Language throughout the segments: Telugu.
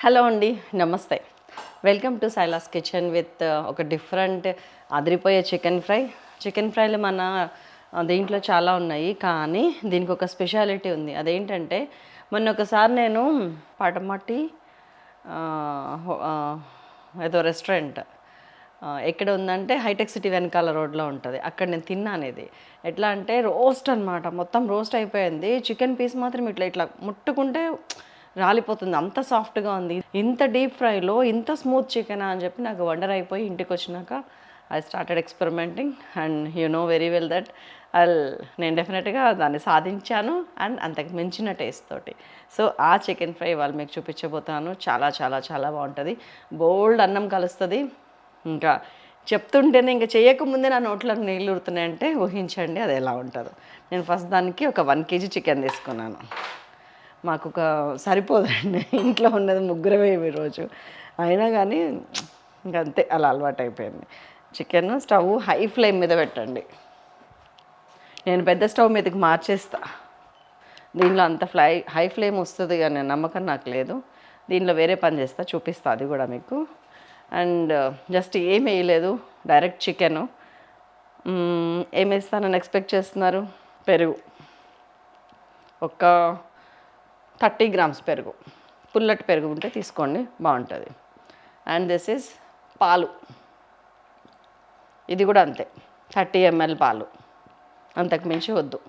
హలో అండి, నమస్తే. Welcome to Silas kitchen with ఒక డిఫరెంట్ అదిరిపోయే చికెన్ ఫ్రైలు మన దీంట్లో చాలా ఉన్నాయి, కానీ దీనికి ఒక స్పెషాలిటీ ఉంది. అదేంటంటే మొన్న ఒకసారి నేను పడమటి ఏదో రెస్టారెంట్ ఎక్కడ ఉందంటే హైటెక్ సిటీ వెనకాల రోడ్లో ఉంటుంది. అక్కడ నేను తిన్నాను. ఇది ఎట్లా అంటే రోస్ట్ అనమాట, మొత్తం రోస్ట్ అయిపోయింది. చికెన్ పీస్ మాత్రం ఇట్లా ఇట్లా ముట్టుకుంటే రాలిపోతుంది, అంత సాఫ్ట్గా ఉంది. ఇంత డీప్ ఫ్రైలో ఇంత స్మూత్ చికెనా అని చెప్పి నాకు వండర్ అయిపోయి ఇంటికి వచ్చినాక I started experimenting and you know very well that నేను డెఫినెట్గా దాన్ని సాధించాను అండ్ అంతకు మించిన టేస్ట్ తోటి. సో ఆ చికెన్ ఫ్రై వాళ్ళు మీకు చూపించబోతాను. చాలా చాలా చాలా బాగుంటుంది. బోల్డ్ అన్నం కలుస్తుంది. ఇంకా చెప్తుంటేనే ఇంకా చేయకముందే నా నోట్లో నీళ్ళు ఊరుతున్నాయంటే ఊహించండి అది ఎలా ఉంటుందో. నేను ఫస్ట్ దానికి ఒక 1 kg చికెన్ తీసుకున్నాను. మాకు ఒక సరిపోదండి, ఇంట్లో ఉన్నది ముగ్గురమే ఈరోజు. అయినా కానీ ఇంకంతే, అలా అలవాటు అయిపోయింది. చికెన్ స్టవ్ హై ఫ్లేమ్ మీద పెట్టండి. నేను పెద్ద స్టవ్ మీదకి మార్చేస్తా. దీనిలో అంత హై ఫ్లేమ్ వస్తుంది కానీ నమ్మకం నాకు లేదు. దీనిలో వేరే పని చేస్తా, చూపిస్తా అది కూడా మీకు. అండ్ జస్ట్ ఏం వేయలేదు, డైరెక్ట్ చికెను. ఏం వేస్తానని ఎక్స్పెక్ట్ చేస్తున్నారు? పెరుగు ఒక 30 grams పెరుగు, పుల్లటి పెరుగు ఉంటే తీసుకోండి, బాగుంటుంది. అండ్ దిస్ ఈజ్ పాలు, ఇది కూడా అంతే 30 ml పాలు, అంతకు మించి వద్దు.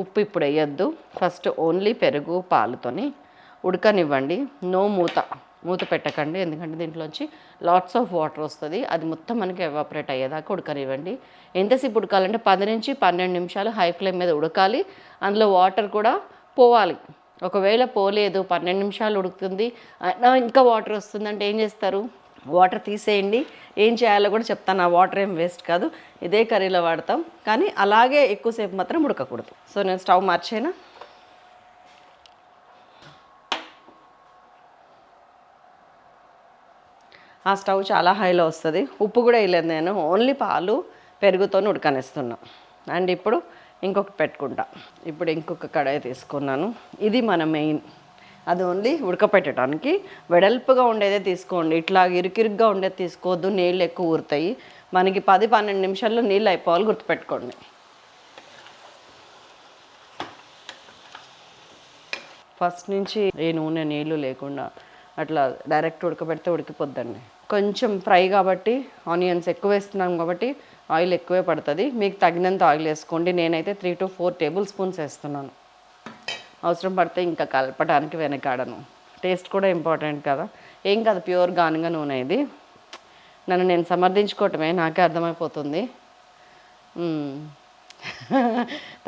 ఉప్పు ఇప్పుడు వేయద్దు, ఫస్ట్ ఓన్లీ పెరుగు పాలుతోని ఉడకనివ్వండి. నో మూత పెట్టకండి, ఎందుకంటే దీంట్లోంచి లాట్స్ ఆఫ్ వాటర్ వస్తుంది. అది మొత్తం మనకి ఎవాపరేట్ అయ్యేదాకా ఉడకనివ్వండి. ఎంతసేపు ఉడకాలంటే 10 నుంచి 12 నిమిషాలు హై ఫ్లేమ్ మీద ఉడకాలి. అందులో వాటర్ కూడా పోవాలి. ఒకవేళ పోలేదు, 12 నిమిషాలు ఉడుకుతుంది ఇంకా వాటర్ వస్తుందంటే ఏం చేస్తారు? వాటర్ తీసేయండి. ఏం చేయాలో కూడా చెప్తాను. ఆ వాటర్ ఏం వేస్ట్ కాదు, ఇదే కర్రీలో వాడతాం. కానీ అలాగే ఎక్కువసేపు మాత్రం ఉడకకూడదు. సో నేను స్టవ్ మార్చేనా. ఆ స్టవ్ చాలా హైలో వస్తుంది. ఉప్పు కూడా వేయలేదు నేను, ఓన్లీ పాలు పెరుగుతో ఉడకనిస్తున్నా. అండ్ ఇప్పుడు ఇంకొకటి పెట్టుకుంటా. ఇప్పుడు ఇంకొక కడాయి తీసుకున్నాను. ఇది మన మెయిన్, అది ఓన్లీ ఉడకపెట్టడానికి. వెడల్పుగా ఉండేదే తీసుకోండి, ఇట్లా ఇరుకిరుగ్గా ఉండేది తీసుకోవద్దు, నీళ్ళు ఎక్కువ ఊరుతాయి. మనకి 10-12 నిమిషాల్లో నీళ్ళు అయిపోవాలి, గుర్తుపెట్టుకోండి. ఫస్ట్ నుంచి ఏ నూనె నీళ్ళు లేకుండా అట్లా డైరెక్ట్ ఉడకబెడితే ఉడికిపోద్దండి. కొంచెం ఫ్రై కాబట్టి ఆనియన్స్ ఎక్కువ వేస్తున్నాం కాబట్టి ఆయిల్ ఎక్కువే పడుతుంది. మీకు తగినంత ఆయిల్ వేసుకోండి. నేనైతే 3 to 4 tablespoons వేస్తున్నాను. అవసరం పడితే ఇంకా కలపడానికి వెనకాడను. టేస్ట్ కూడా ఇంపార్టెంట్ కదా. ఏం కాదు, ప్యూర్ గానుగ నూనె ఇది. నన్ను నేను సమర్థించుకోవటమే, నాకే అర్థమైపోతుంది.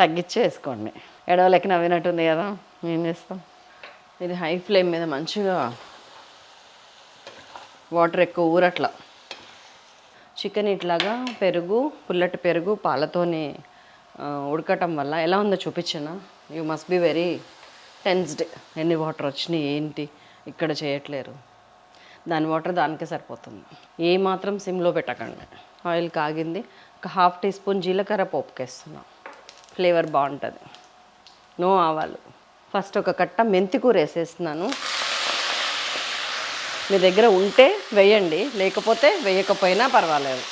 తగ్గించి వేసుకోండి. ఎడవలెక్క నవ్వినట్టుంది కదా, ఏం చేస్తాం. ఇది హై ఫ్లేమ్ మీద మంచిగా వాటర్ ఎక్కువ ఊరట్లా. చికెన్ ఇట్లాగా పెరుగు, పుల్లటి పెరుగు పాలతోని ఉడకటం వల్ల ఎలా ఉందో చూపించనా. You must be very tensed. ఎన్ని వాటర్ వచ్చినాయి ఏంటి, ఇక్కడ చేయట్లేరు. దాని వాటర్ దానికే సరిపోతుంది. ఏ మాత్రం సిమ్లో పెట్టకండి. ఆయిల్ కాగింది, ఒక 1/2 teaspoon జీలకర్ర పోపుకేస్తున్నాం, ఫ్లేవర్ బాగుంటుంది. నో ఆవాలు. ఫస్ట్ ఒక కట్ట మెంతికూర వేసేస్తున్నాను. మీ దగ్గర ఉంటే వేయండి, లేకపోతే వేయకపోయినా పర్వాలేదు.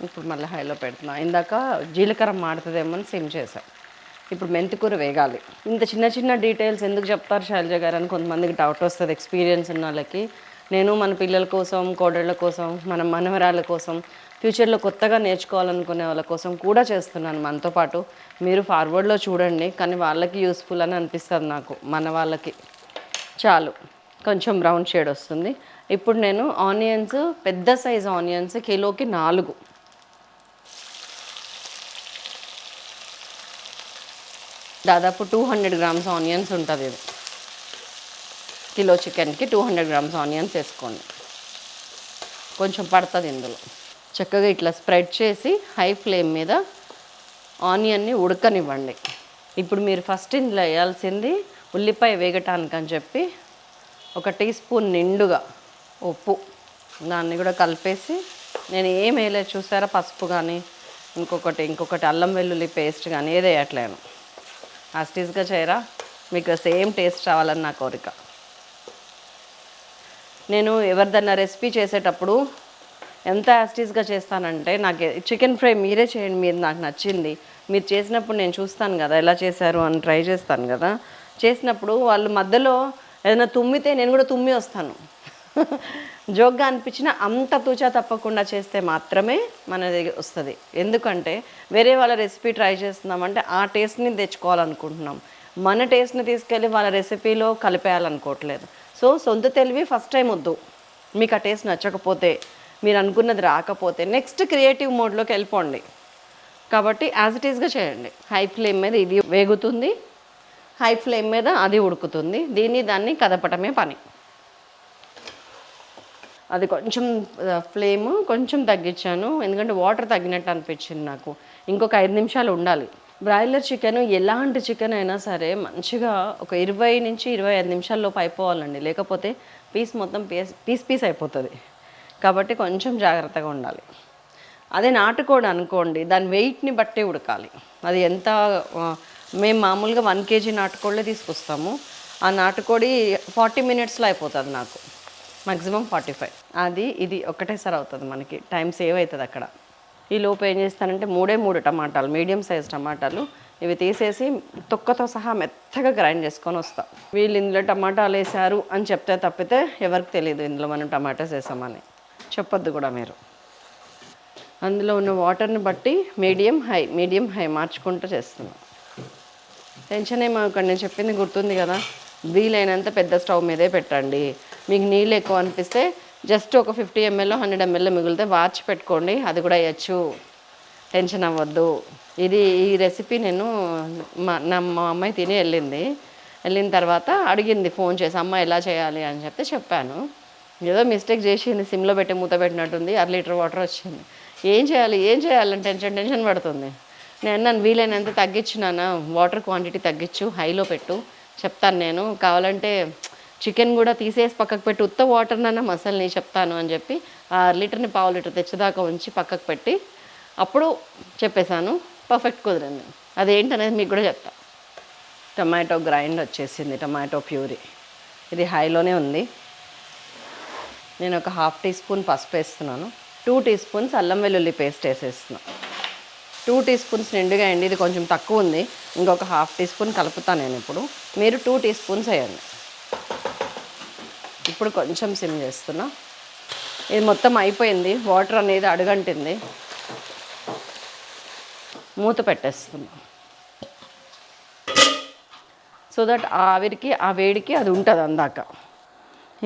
ఇప్పుడు మళ్ళీ హైలో పెడుతున్నా. ఇందాక జీలకర్ర మాడుతుందేమో అని సిమ్ చేసాం. ఇప్పుడు మెంతికూర వేగాలి. ఇంత చిన్న చిన్న డీటెయిల్స్ ఎందుకు చెప్తారు శైలజ గారు అని కొంతమందికి డౌట్ వస్తుంది, ఎక్స్పీరియన్స్ ఉన్న వాళ్ళకి. నేను మన పిల్లల కోసం, కోడళ్ళ కోసం, మన మనవరాళ్ళ కోసం, ఫ్యూచర్లో కొత్తగా నేర్చుకోవాలనుకునే వాళ్ళ కోసం కూడా చేస్తున్నాను. మనతో పాటు మీరు ఫార్వర్డ్లో చూడండి, కానీ వాళ్ళకి యూస్ఫుల్ అని అనిపిస్తుంది నాకు. మన వాళ్ళకి చాలు. కొంచెం బ్రౌన్ షేడ్ వస్తుంది. ఇప్పుడు నేను ఆనియన్స్, పెద్ద సైజ్ ఆనియన్స్ కిలోకి 4, దాదాపు 200 grams ఆనియన్స్ ఉంటుంది. ఇది కిలో చికెన్కి 200 grams ఆనియన్స్ వేసుకోండి. కొంచెం పడుతుంది ఇందులో. చక్కగా ఇట్లా స్ప్రెడ్ చేసి హై ఫ్లేమ్ మీద ఆనియన్ని ఉడకనివ్వండి. ఇప్పుడు మీరు ఫస్ట్ ఇందులో వేయాల్సింది ఉల్లిపాయ వేగటానికి అని చెప్పి 1 teaspoon నిండుగా ఉప్పు, దాన్ని కూడా కలిపేసి, నేను ఏం వేయలేదు చూసారా, పసుపు కానీ ఇంకొకటి అల్లం వెల్లుల్లి పేస్ట్ కానీ ఏది వేయట్లేను. యాస్టీస్గా చేయరా. మీకు సేమ్ టేస్ట్ రావాలని నా కోరిక. నేను ఎవరిదన్నా రెసిపీ చేసేటప్పుడు ఎంత యాస్టీస్గా చేస్తానంటే, నాకు చికెన్ ఫ్రై మీరే చేయండి, మీరు నాకు నచ్చింది, మీరు చేసినప్పుడు నేను చూస్తాను కదా ఎలా చేశారు అని ట్రై చేస్తాను కదా. చేసినప్పుడు వాళ్ళు మధ్యలో ఏదైనా తుమ్మితే నేను కూడా తుమ్మి వస్తాను. జోక్గా అనిపించిన అంత తూచా తప్పకుండా చేస్తే మాత్రమే మనది వస్తుంది. ఎందుకంటే వేరే వాళ్ళ రెసిపీ ట్రై చేస్తున్నామంటే ఆ టేస్ట్ని తెచ్చుకోవాలనుకుంటున్నాం, మన టేస్ట్ని తీసుకెళ్ళి వాళ్ళ రెసిపీలో కలిపేయాలనుకోవట్లేదు. సో సొంత తెలివి ఫస్ట్ టైం వద్దు. మీకు ఆ టేస్ట్ నచ్చకపోతే, మీరు అనుకున్నది రాకపోతే నెక్స్ట్ క్రియేటివ్ మోడ్లోకి వెళ్ళిపోండి. కాబట్టి యాజ్ ఇట్ ఈస్గా చేయండి. హై ఫ్లేమ్ మీద ఇది వేగుతుంది, హై ఫ్లేమ్ మీద అది ఉడుకుతుంది, దాన్ని కదపటమే పని. అది కొంచెం ఫ్లేమ్ కొంచెం తగ్గించాను, ఎందుకంటే వాటర్ తగ్గినట్టు అనిపించింది నాకు. ఇంకొక 5 నిమిషాలు ఉండాలి. బ్రాయిలర్ చికెన్ ఎలాంటి చికెన్ అయినా సరే మంచిగా ఒక 20 నుంచి 25 నిమిషాల్లోపు అయిపోవాలండి, లేకపోతే పీస్ మొత్తం పీస్ అయిపోతుంది. కాబట్టి కొంచెం జాగ్రత్తగా ఉండాలి. అదే నాటుకోడి అనుకోండి, దాని వెయిట్ని బట్టి ఉడకాలి. అది ఎంత మేము మామూలుగా 1 kg నాటుకోళ్ళే తీసుకొస్తాము. ఆ నాటుకోడి 40 మినిట్స్లో అయిపోతుంది నాకు, మ్యాక్సిమం 45. అది ఇది ఒకటేసారి అవుతుంది, మనకి టైం సేవ్ అవుతుంది అక్కడ. ఈ లోపు ఏం చేస్తానంటే 3 టమాటాలు, మీడియం సైజ్ టమాటాలు, ఇవి తీసేసి తొక్కతో సహా మెత్తగా గ్రైండ్ చేసుకొని వస్తా. వీళ్ళు ఇందులో టమాటాలు వేసారు అని చెప్తే తప్పితే ఎవరికి తెలియదు ఇందులో మనం టమాటాస్ వేసామని, చెప్పొద్దు కూడా మీరు. అందులో ఉన్న వాటర్ని బట్టి మీడియం హై మార్చుకుంటూ చేస్తున్నాం. టెన్షన్ ఏమో ఇక్కడ నేను చెప్పింది గుర్తుంది కదా. వీలైనంత పెద్ద స్టవ్ మీదే పెట్టండి. మీకు నీళ్ళు ఎక్కువ అనిపిస్తే జస్ట్ ఒక 50 ml 100 ml మిగిలితే వార్చి పెట్టుకోండి, అది కూడా వేయచ్చు, టెన్షన్ అవ్వద్దు. ఈ రెసిపీ నేను మా అమ్మాయి తిని వెళ్ళిన తర్వాత అడిగింది ఫోన్ చేసి, అమ్మ ఎలా చేయాలి అని చెప్తే చెప్పాను. ఏదో మిస్టేక్ చేసింది, సిమ్లో పెట్టి మూత పెట్టినట్టుంది, 1 లీటర్ వాటర్ వచ్చింది. ఏం చేయాలని టెన్షన్ పడుతుంది. నేను వీలైనంత తగ్గించినానా, వాటర్ క్వాంటిటీ తగ్గించు, హైలో పెట్టు, చెప్తాను నేను, కావాలంటే చికెన్ కూడా తీసేసి పక్కకు పెట్టి ఉత్త వాటర్నైనా మసాలని చెప్తాను అని చెప్పి 1 లీటర్ని 1/2 లీటర్ తెచ్చేదాకా ఉంచి పక్కకు పెట్టి అప్పుడు చెప్పేశాను. పర్ఫెక్ట్ కుదిరింది. అదేంటనేది మీకు కూడా చెప్తా. టమాటో గ్రైండ్ వచ్చేసింది, టమాటో ప్యూరీ, ఇది హైలోనే ఉంది. నేను ఒక 1/2 టీ స్పూన్ పసుపు వేస్తున్నాను, 2 టీ స్పూన్స్ అల్లం వెల్లుల్లి పేస్ట్ వేసేస్తున్నాను. 2 టీ స్పూన్స్ నిండుగా అండి, ఇది కొంచెం తక్కువ ఉంది, ఇంకొక 1/2 టీ స్పూన్ కలుపుతాను నేను. ఇప్పుడు మీరు 2 టీ స్పూన్స్ వేయండి. ఇప్పుడు కొంచెం సిమ్ చేస్తున్నా. ఇది మొత్తం అయిపోయింది, వాటర్ అనేది అడుగంటింది, మూత పెట్టేస్తున్నా. సో దట్ ఆవిరికి ఆ వేడికి అది ఉంటుంది అందాక.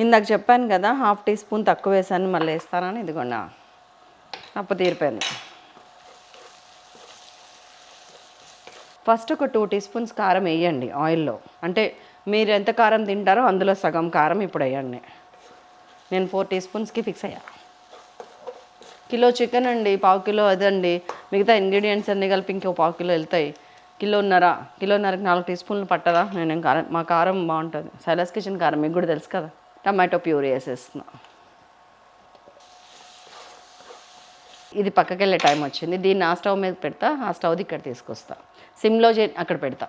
ఇందాక చెప్పాను కదా 1/2 టీ స్పూన్ తక్కువ వేసాను, మళ్ళీ వేస్తానని, ఇదిగోండి అప్పు తీరిపోయింది. ఫస్ట్ ఒక 2 టీ స్పూన్స్ కారం వేయండి ఆయిల్లో, అంటే మీరు ఎంత కారం తింటారో అందులో సగం కారం ఇప్పుడు వేయండి. నేను 4 టీ స్పూన్స్కి ఫిక్స్ అయ్యా. కిలో చికెన్ అండి, 1/2 కిలో అదండి, మిగతా ఇంగ్రీడియంట్స్ అన్నీ కలిపి ఇంకో 1/2 కిలో వెళ్తాయి. కిలోన్నరకి 4 టీ స్పూన్లు పట్టదా? నేను కారం, మా కారం బాగుంటుంది, సైలాస్ కిచెన్ కారం మీకు కూడా తెలుసు కదా. టమాటో ప్యూరీ వేసేస్తున్నా. ఇది పక్కకి వెళ్ళే టైం వచ్చింది, దీన్ని ఆ స్టవ్ మీద పెడతా, ఆ స్టవ్ది ఇక్కడ తీసుకొస్తా, సిమ్లో అక్కడ పెడతా.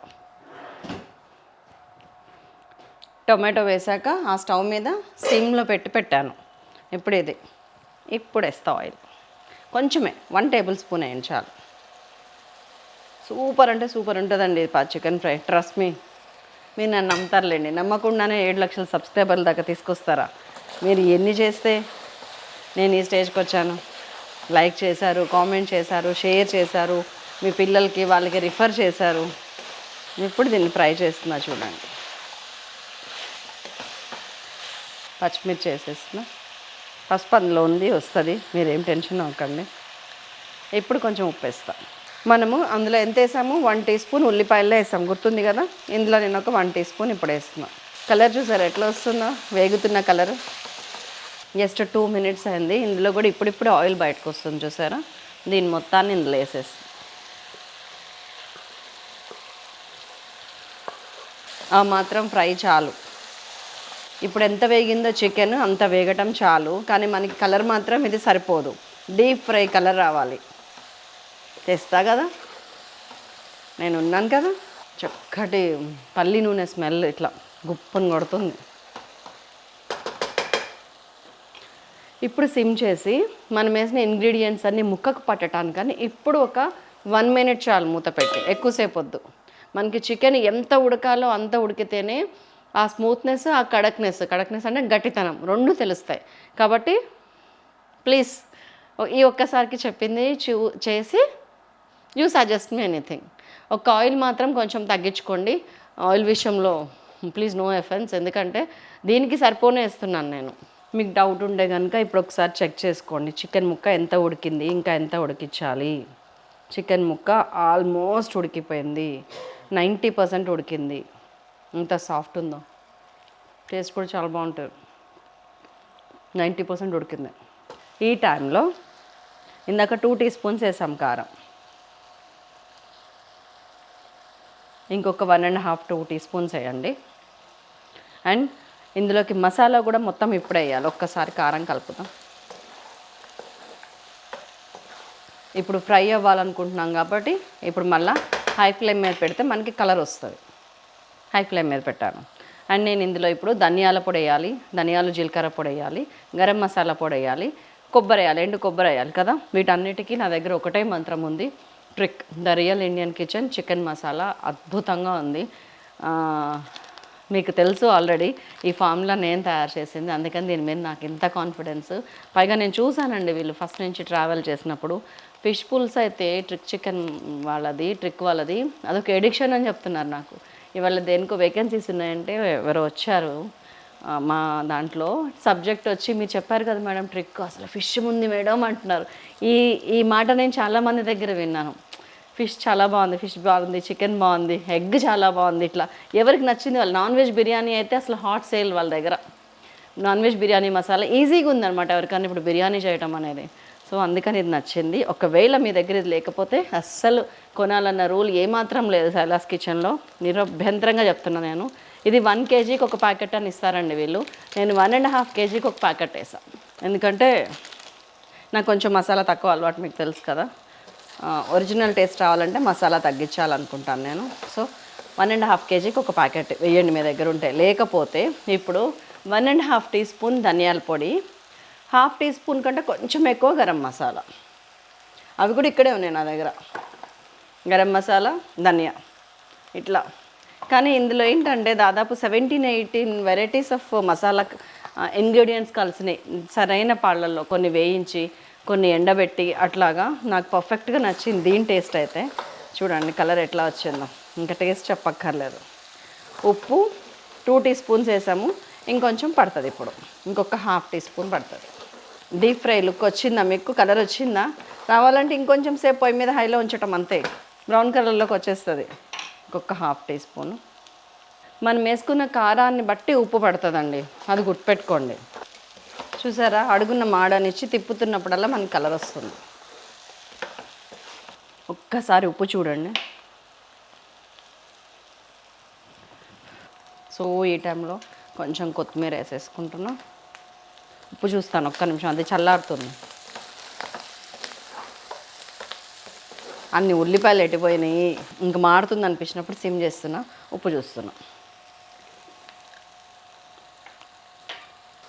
టొమాటో వేసాక ఆ స్టవ్ మీద సిమ్లో పెట్టాను. ఇప్పుడు వేస్తా ఆయిల్, కొంచెమే, 1 టేబుల్ స్పూన్ వేయండి చాలు. సూపర్ అంటే సూపర్ ఉంటుందండి చికెన్ ఫ్రై, ట్రస్ట్ మీ. మీరు నన్ను నమ్ముతారులేండి, నమ్మకుండానే 7 లక్షల సబ్స్క్రైబర్ల దాకా తీసుకొస్తారా? మీరు ఎన్ని చేస్తే నేను ఈ స్టేజ్కి వచ్చాను. లైక్ చేశారు, కామెంట్ చేశారు, షేర్ చేశారు, మీ పిల్లలకి వాళ్ళకి రిఫర్ చేశారు. ఇప్పుడు దీన్ని ఫ్రై చేస్తున్నా చూడండి. పచ్చిమిర్చి వేసేస్తున్నా, పసుపు అందులో ఉంది, వస్తుంది, మీరేం టెన్షన్ అవ్వకండి. ఇప్పుడు కొంచెం ఉప్పు వేస్తా. మనము అందులో ఎంత వేసాము, 1 టీ స్పూన్ ఉల్లిపాయల్లో వేసాం, గుర్తుంది కదా. ఇందులో నేను ఒక 1 టీ స్పూన్ ఇప్పుడు వేస్తున్నా. కలర్ చూసారు ఎట్లా వస్తుందో, వేగుతున్న కలర్. జస్ట్ 2 మినిట్స్ అయింది. ఇందులో కూడా ఇప్పుడు ఆయిల్ బయటకు వస్తుంది చూసారా. దీని మొత్తాన్ని ఇందులో వేసేస్తాం. ఆ మాత్రం ఫ్రై చాలు. ఇప్పుడు ఎంత వేగిందో చికెన్ అంత వేగటం చాలు, కానీ మనకి కలర్ మాత్రం ఇది సరిపోదు, డీప్ ఫ్రై కలర్ రావాలి. తెస్తా కదా, నేను ఉన్నాను కదా. చక్కటి పల్లి నూనె స్మెల్ ఇట్లా గుప్పని కొడుతుంది. ఇప్పుడు సిమ్ చేసి మనం వేసిన ఇంగ్రీడియంట్స్ అన్నీ ముక్కకు పట్టడానికని ఇప్పుడు ఒక 1 minute చాలు మూత పెట్టి, ఎక్కువసేపు వద్దు. మనకి చికెన్ ఎంత ఉడకాలో అంత ఉడికితేనే ఆ స్మూత్నెస్, ఆ కడక్నెస్ అంటే గట్టితనం రెండు తెలుస్తాయి. కాబట్టి ప్లీజ్ ఈ ఒక్కసారికి చెప్పింది చేసి యూ సజెస్ట్ మీ ఎనీథింగ్. ఒక ఆయిల్ మాత్రం కొంచెం తగ్గించుకోండి. ఆయిల్ విషయంలో ప్లీజ్ నో ఎఫెన్స్, ఎందుకంటే దీనికి సరిపోనే వేస్తున్నాను నేను. మీకు డౌట్ ఉంటే కనుక ఇప్పుడు ఒకసారి చెక్ చేసుకోండి, చికెన్ ముక్క ఎంత ఉడికింది, ఇంకా ఎంత ఉడికించాలి. చికెన్ ముక్క ఆల్మోస్ట్ ఉడికిపోయింది, 90% ఉడికింది. ఎంత సాఫ్ట్ ఉందో, టేస్ట్ కూడా చాలా బాగుంటుంది. 90% ఉడికింది. ఈ టైంలో ఇందాక 2 teaspoons వేసాం కారం, ఇంకొక 1.5 2 teaspoons వేయండి. అండ్ ఇందులోకి మసాలా కూడా మొత్తం ఇప్పుడే వేయాలి. ఒక్కసారి కారం కలుపుతాం. ఇప్పుడు ఫ్రై అవ్వాలనుకుంటున్నాం కాబట్టి ఇప్పుడు మళ్ళీ హై ఫ్లేమ్ మీద పెడితే మనకి కలర్ వస్తుంది. హై ఫ్లేమ్ మీద పెట్టాను. అండ్ నేను ఇందులో ఇప్పుడు ధనియాల పొడి వేయాలి, ధనియాలు జీలకర్ర పొడి వేయాలి, గరం మసాలా పొడి వేయాలి, కొబ్బరి వేయాలి, ఎండు కొబ్బరి వేయాలి కదా. వీటన్నిటికీ నా దగ్గర ఒకటే మంత్రం ఉంది, trick, the real Indian kitchen chicken masala. అద్భుతంగా ఉంది. మీకు తెలుసు ఆల్రెడీ ఈ ఫార్ములా నేను తయారు చేసింది, అందుకని దీని మీద నాకు ఇంత కాన్ఫిడెన్స్. పైగా నేను చూసానండి వీళ్ళు ఫస్ట్ నుంచి ట్రావెల్ చేసినప్పుడు ఫిష్ పుల్స్ అయితే ట్రిక్ వాళ్ళది అదొక ఎడిక్షన్ అని చెప్తున్నారు నాకు. ఇవాళ దేనికో వేకెన్సీస్ ఉన్నాయంటే ఎవరో వచ్చారు మా దాంట్లో, సబ్జెక్ట్ వచ్చి మీరు చెప్పారు కదా మేడం ట్రిక్, అసలు ఫిష్ ఉంది మేడం అంటున్నారు. ఈ మాట నేను చాలామంది దగ్గర విన్నాను. ఫిష్ చాలా బాగుంది, ఫిష్ బాగుంది, చికెన్ బాగుంది, ఎగ్ చాలా బాగుంది. ఇట్లా ఎవరికి నచ్చింది వాళ్ళు. నాన్ వెజ్ బిర్యానీ అయితే అసలు హాట్ సేల్ వాళ్ళ దగ్గర. నాన్ వెజ్ బిర్యానీ మసాలా ఈజీగా ఉందన్నమాట ఎవరికైనా ఇప్పుడు బిర్యానీ చేయటం అనేది. సో అందుకని ఇది నచ్చింది. ఒకవేళ మీ దగ్గర ఇది లేకపోతే అస్సలు కొనాలన్న రూల్ ఏమాత్రం లేదు సైలాస్ కిచెన్లో, నిరభ్యంతరంగా చెప్తున్నా నేను. ఇది 1 kgకి ఒక ప్యాకెట్ అని ఇస్తారండి వీళ్ళు. నేను 1.5 kgకి ఒక ప్యాకెట్ వేసాను, ఎందుకంటే నాకు కొంచెం మసాలా తక్కువ అలవాటు, మీకు తెలుసు కదా. ఒరిజినల్ టేస్ట్ రావాలంటే మసాలా తగ్గించాలనుకుంటాను నేను. సో 1.5 kgకి ఒక ప్యాకెట్ వేయండి మీ దగ్గర ఉంటే. లేకపోతే ఇప్పుడు 1.5 teaspoon ధనియాల పొడి, 1/2 teaspoon కంటే కొంచెం ఎక్కువ గరం మసాలా, అవి కూడా ఇక్కడే ఉన్నాయి నా దగ్గర. గరం మసాలా, ధనియా ఇట్లా. కానీ ఇందులో ఏంటంటే దాదాపు 17-18 వెరైటీస్ ఆఫ్ మసాలా ఇంగ్రీడియంట్స్ కలిసినాయి సరైన పాళ్ళల్లో. కొన్ని వేయించి, కొన్ని ఎండబెట్టి, అట్లాగా నాకు పర్ఫెక్ట్గా నచ్చింది దీని టేస్ట్ అయితే. చూడండి కలర్ ఎట్లా వచ్చిందో, ఇంకా టేస్ట్ చెప్పక్కర్లేదు. ఉప్పు 2 teaspoons వేసాము, ఇంకొంచెం పడుతుంది. ఇప్పుడు ఇంకొక 1/2 teaspoon పడుతుంది. డీప్ ఫ్రై లుక్ వచ్చిందా మీకు? కలర్ వచ్చిందా? రావాలంటే ఇంకొంచెం సేపు పొయ్యి మీద హైలో ఉంచటం, అంతే, బ్రౌన్ కలర్లోకి వచ్చేస్తుంది. ఇంకొక 1/2 teaspoon. మనం వేసుకున్న కారాన్ని బట్టి ఉప్పు పడుతుందండి, అది గుర్తుపెట్టుకోండి. చూసారా, అడుగున్న మాడనిచ్చి తిప్పుతున్నప్పుడల్లా మనకి కలర్ వస్తుంది. ఒక్కసారి ఉప్పు చూడండి. సో ఈ టైంలో కొంచెం కొత్తిమీర వేసేసుకుంటున్నా. ఉప్పు చూస్తాను ఒక్క నిమిషం, అది చల్లారుతుంది. అన్ని ఉల్లిపాయలు ఎట్టిపోయినాయి, ఇంక మాడుతుంది అనిపించినప్పుడు సిమ్ చేస్తున్నా, ఉప్పు చూస్తున్నా.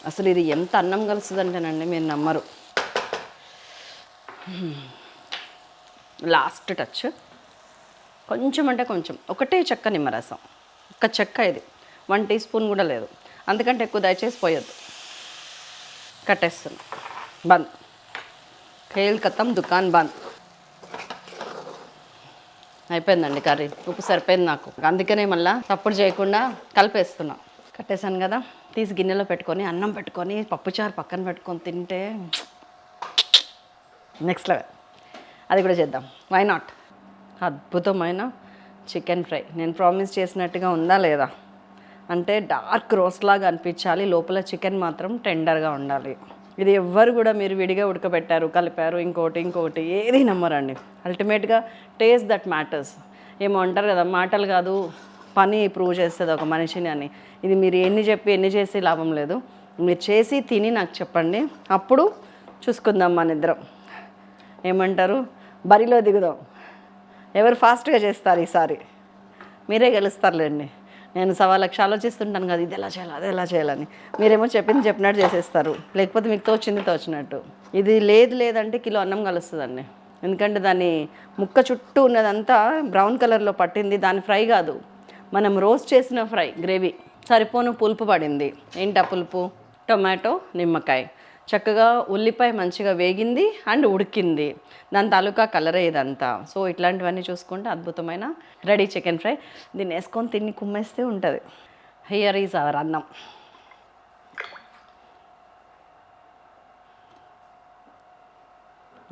అసలు ఇది ఎంత అన్నం కలుస్తుందంటేనండి మీరు నమ్మరు. లాస్ట్ టచ్ కొంచెం, అంటే కొంచెం, ఒకటే చెక్క నిమ్మరసం, ఒక్క చెక్క, ఇది 1 teaspoon కూడా లేదు. అంతకంటే ఎక్కువ దయచేసి పోయొద్దు. కట్టేస్తున్నా. బంద్, ఖేల్ ఖతం, దుకాన్ బంద్. అయిపోయిందండి కర్రీ. ఉప్పు సరిపోయింది నాకు, అందుకనే మళ్ళీ తప్పుడు చేయకుండా కలిపేస్తున్నా. కట్టేసాను కదా, తీసి గిన్నెలో పెట్టుకొని అన్నం పెట్టుకొని పప్పుచారు పక్కన పెట్టుకొని తింటే నెక్స్ట్ లెవెల్. అది కూడా చేద్దాం, వై నాట్. అద్భుతమైన చికెన్ ఫ్రై నేను ప్రామిస్ చేసినట్టుగా ఉందా లేదా అంటే డార్క్ రోస్ట్ లాగా అనిపించాలి, లోపల చికెన్ మాత్రం టెండర్గా ఉండాలి. ఇది ఎవ్వరు కూడా మీరు విడిగా ఉడకబెట్టారు, కలిపారు, ఇంకోటి ఏది నమ్మరండి. అల్టిమేట్గా టేస్ట్ దట్ మ్యాటర్స్. ఏమో అంటారు కదా, మాటలు కాదు పని ప్రూవ్ చేస్తుంది ఒక మనిషిని అని. ఇది మీరు ఎన్ని చేసి లాభం లేదు. మీరు చేసి తిని నాకు చెప్పండి, అప్పుడు చూసుకుందాం మన ఇద్దరం. ఏమంటారు, బరిలో దిగుదాం, ఎవరు ఫాస్ట్గా చేస్తారు ఈసారి. మీరే గెలుస్తారులేండి. నేను 1,00,000 ఆలోచిస్తుంటాను కదా, ఇది ఎలా చేయాలి అది ఎలా చేయాలని. మీరేమో చెప్పినట్టు చేసేస్తారు, లేకపోతే మీకు తోచింది తోచినట్టు. ఇది లేదంటే కిలో అన్నం కలుస్తుందండి. ఎందుకంటే దాని ముక్క చుట్టూ ఉన్నదంతా బ్రౌన్ కలర్లో పట్టింది. దాని ఫ్రై కాదు, మనం రోస్ట్ చేసిన ఫ్రై గ్రేవీ. సరిపోను పులుపు పడింది. ఏంటి ఆ పులుపు? టొమాటో, నిమ్మకాయ, చక్కగా ఉల్లిపాయ మంచిగా వేగింది అండ్ ఉడికింది. దాని తాలూకా కలరే ఇదంతా. సో ఇట్లాంటివన్నీ చూసుకుంటే అద్భుతమైన రెడీ చికెన్ ఫ్రై. దీన్ని వేసుకొని తిని కుమ్మేస్తే ఉంటుంది. హియర్ ఈజ్ అవర్ అన్నం.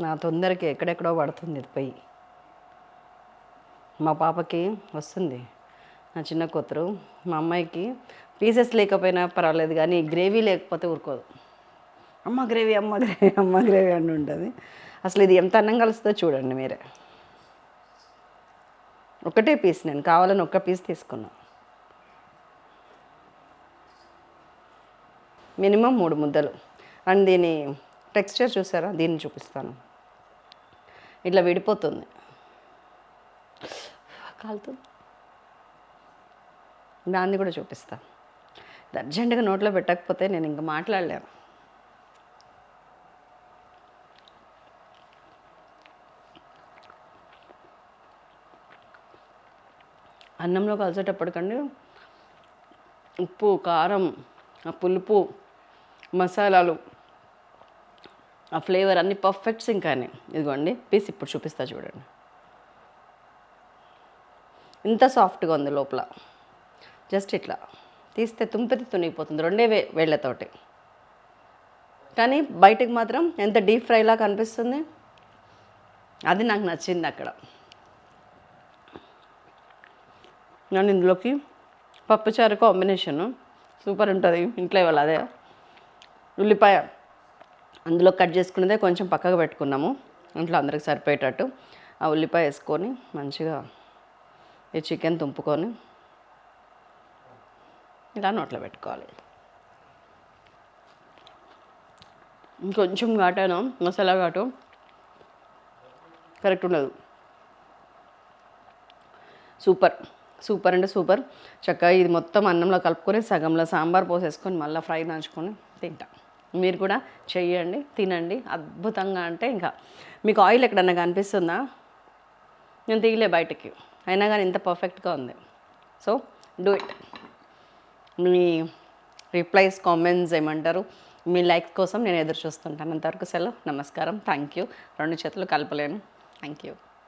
నా తొందరకి ఎక్కడెక్కడో పడుతుంది ఇది పోయి. మా పాపకి వస్తుంది, నా చిన్న కూతురు. మా అమ్మాయికి పీసెస్ లేకపోయినా పర్వాలేదు కానీ గ్రేవీ లేకపోతే ఊరుకోదు. అమ్మ గ్రేవీ అమ్మ గ్రేవీ అమ్మ గ్రేవీ అని ఉంటుంది. అసలు ఇది ఎంత అన్నం కలుస్తుందో చూడండి మీరే. ఒకటే పీస్, నేను కావాలని ఒక్క పీస్ తీసుకున్నా. మినిమం 3 ముద్దలు. అండ్ దీని టెక్స్చర్ చూసారా? దీన్ని చూపిస్తాను. ఇట్లా విడిపోతుంది, కాలుతుంది. దాన్ని కూడా చూపిస్తాను. అర్జెంటుగా నోట్లో పెట్టకపోతే నేను ఇంకా మాట్లాడలేను. అన్నంలో కలిసేటప్పటికండి ఉప్పు, కారం, ఆ పులుపు, మసాలాలు, ఆ ఫ్లేవర్ అన్నీ పర్ఫెక్ట్ సింకానే. ఇదిగోండి పీస్ ఇప్పుడు చూపిస్తా చూడండి. ఇంత సాఫ్ట్గా ఉంది లోపల. జస్ట్ ఇట్లా తీస్తే తుంపితే తునిగిపోతుంది 2 వేళ్ళతోటి. కానీ బయటకు మాత్రం ఎంత డీప్ ఫ్రైలా కనిపిస్తుంది. అది నాకు నచ్చింది అక్కడ. నేను ఇందులోకి పప్పుచారు కాంబినేషను సూపర్ ఉంటుంది. ఇంట్లో ఇవాళ అదే ఉల్లిపాయ అందులో కట్ చేసుకున్నదే కొంచెం పక్కకు పెట్టుకున్నాము, ఇంట్లో అందరికి సరిపోయేటట్టు. ఆ ఉల్లిపాయ వేసుకొని మంచిగా ఈ చికెన్ తుంపుకొని ఇలా నోట్లో పెట్టుకోవాలి. ఇంకొంచెం ఘాటైనా మసాలా ఘాటు కరెక్ట్ ఉండదు. సూపర్ సూపర్ అంటే సూపర్. చక్కగా ఇది మొత్తం అన్నంలో కలుపుకొని సగంలో సాంబార్ పోసేసుకొని మళ్ళీ ఫ్రై నంచుకొని తింటా. మీరు కూడా చెయ్యండి, తినండి. అద్భుతంగా అంటే ఇంకా మీకు ఆయిల్ ఎక్కడన్నా కనిపిస్తుందా? నేను తీయలే బయటకి, అయినా కానీ ఇంత పర్ఫెక్ట్గా ఉంది. So do it. Me replies, comments ఏమంటారు, మీ లైక్స్ కోసం నేను ఎదురు చూస్తుంటాను. అంతవరకు సెలవు. నమస్కారం. Thank you. 2 చేతులు కలపలేను. Thank you.